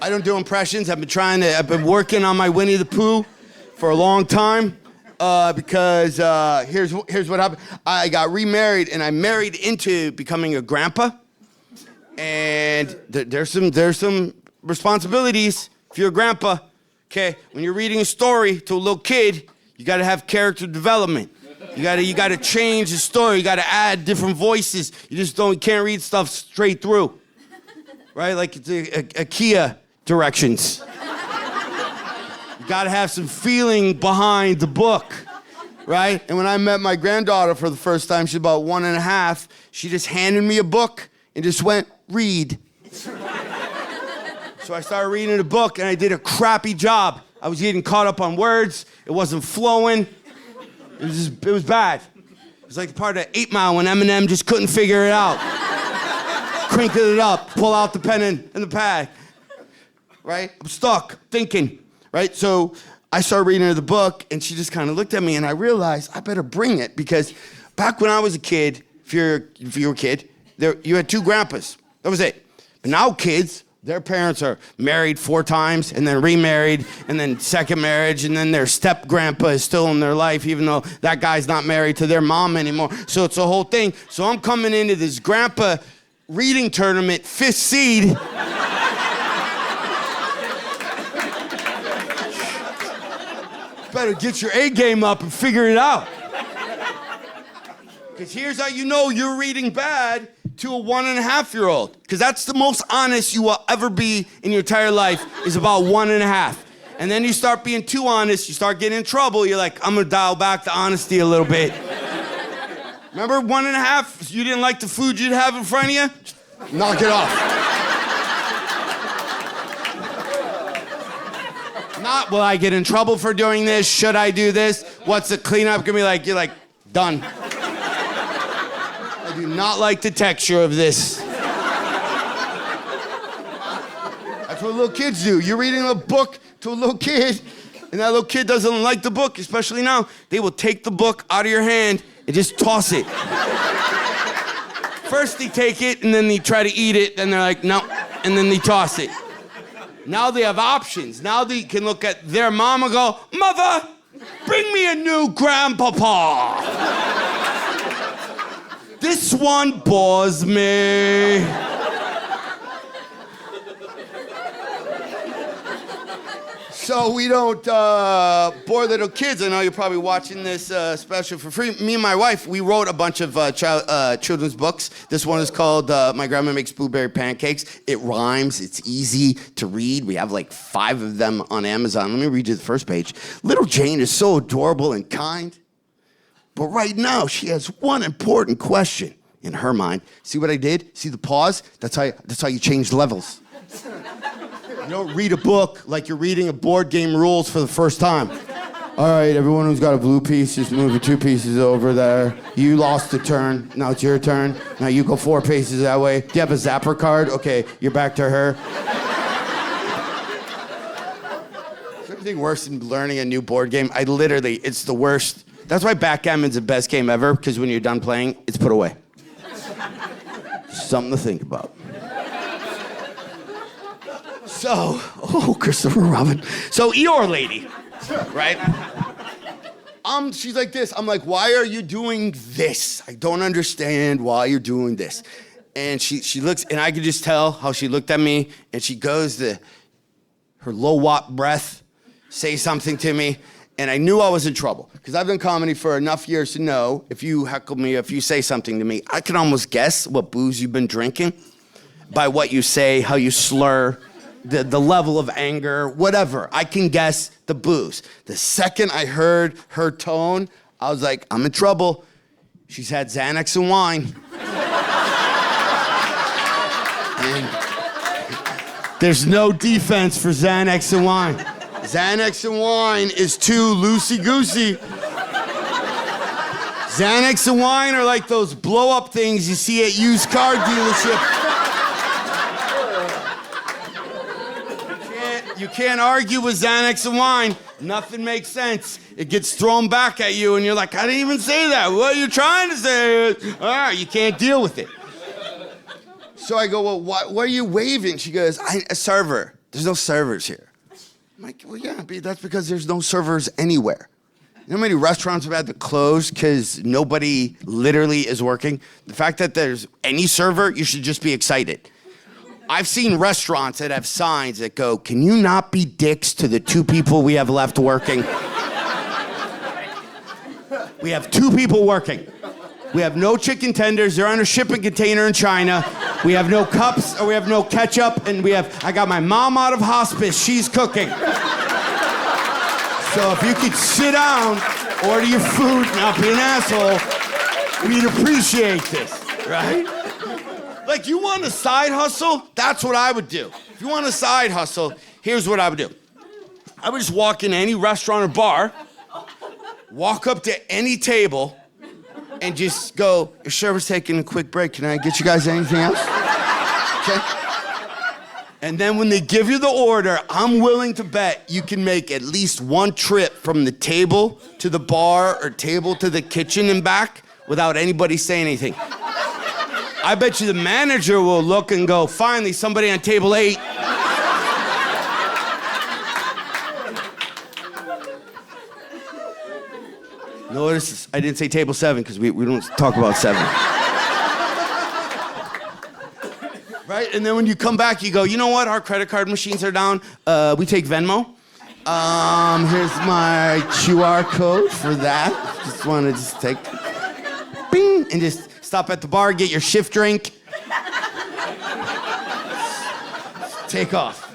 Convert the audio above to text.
I don't do impressions. I've been working on my Winnie the Pooh for a long time because here's what happened. I got remarried and I married into becoming a grandpa. And there's some responsibilities if you're a grandpa. Okay, when you're reading a story to a little kid, you got to have character development. You got to change the story. You got to add different voices. You can't read stuff straight through, right? Like it's IKEA directions. You got to have some feeling behind the book, right? And when I met my granddaughter for the first time, she's about 1.5. She just handed me a book and just went, read. So I started reading the book, and I did a crappy job. I was getting caught up on words. It wasn't flowing. It was bad. It was like the part of 8 Mile when Eminem just couldn't figure it out. Crinkle it up, pull out the pen and the pad. Right? I'm stuck, thinking. Right? So I started reading her the book, and she just kind of looked at me, and I realized I better bring it, because back when I was a kid, if you were a kid, you had 2 grandpas. That was it. But now kids, their parents are married 4 times and then remarried and then second marriage, and then their step-grandpa is still in their life even though that guy's not married to their mom anymore. So it's a whole thing. So I'm coming into this grandpa reading tournament, 5th seed. Better get your A game up and figure it out. Because here's how you know you're reading bad to a 1.5-year-old. Because that's the most honest you will ever be in your entire life, is about 1.5. And then you start being too honest, you start getting in trouble, you're like, I'm gonna dial back the honesty a little bit. Remember 1.5, you didn't like the food you'd have in front of you? Knock it off. Not, will I get in trouble for doing this? Should I do this? What's the cleanup gonna be like? You're like, done. I do not like the texture of this. That's what little kids do. You're reading a book to a little kid, and that little kid doesn't like the book, especially now. They will take the book out of your hand and just toss it. First they take it, and then they try to eat it, then they're like, no, and then they toss it. Now they have options. Now they can look at their mom and go, Mother, bring me a new grandpapa. This one bores me. So we don't bore little kids. I know you're probably watching this special for free. Me and my wife, we wrote a bunch of children's books. This one is called My Grandma Makes Blueberry Pancakes. It rhymes. It's easy to read. We have like 5 of them on Amazon. Let me read you the first page. Little Jane is so adorable and kind. But right now, she has one important question in her mind. See what I did? See the pause? That's how you change levels. You don't read a book like you're reading a board game rules for the first time. All right, everyone who's got a blue piece, just move your 2 pieces over there. You lost a turn. Now it's your turn. Now you go 4 paces that way. Do you have a zapper card? Okay, you're back to her. Is there anything worse than learning a new board game? It's the worst. That's why backgammon's the best game ever, because when you're done playing, it's put away. Something to think about. So, Christopher Robin. So Eeyore lady, right? She's like this. I'm like, why are you doing this? I don't understand why you're doing this. And she looks, and I could just tell how she looked at me, and she goes to her low-watt breath, say something to me, and I knew I was in trouble. Because I've done comedy for enough years to know, if you heckle me, if you say something to me, I can almost guess what booze you've been drinking by what you say, how you slur, the level of anger, whatever. I can guess the booze. The second I heard her tone, I was like, I'm in trouble. She's had Xanax and wine. And there's no defense for Xanax and wine. Xanax and wine is too loosey-goosey. Xanax and wine are like those blow-up things you see at used car dealerships. You can't argue with Xanax and wine. Nothing makes sense. It gets thrown back at you, and you're like, I didn't even say that. What are you trying to say? All right, you can't deal with it. So I go, well, what are you waving? She goes, a server. there's no servers here. I'm like, well, yeah, that's because there's no servers anywhere. You know how many restaurants have had to close because nobody literally is working? The fact that there's any server, you should just be excited. I've seen restaurants that have signs that go, can you not be dicks to the 2 people we have left working? We have 2 people working. We have no chicken tenders. They're on a shipping container in China. We have no cups, or we have no ketchup, and I got my mom out of hospice. She's cooking. So if you could sit down, order your food, not be an asshole, we'd appreciate this, right? Like, you want a side hustle? That's what I would do. If you want a side hustle, here's what I would do. I would just walk in any restaurant or bar, walk up to any table, and just go, your server's taking a quick break. Can I get you guys anything else? Okay? And then when they give you the order, I'm willing to bet you can make at least 1 trip from the table to the bar or table to the kitchen and back without anybody saying anything. I bet you the manager will look and go, finally, somebody on table 8. Notice I didn't say table 7 because we don't talk about 7. Right? And then when you come back, you go, you know what? Our credit card machines are down. We take Venmo. Here's my QR code for that. Just want to take, bing, and just stop at the bar, get your shift drink. Take off.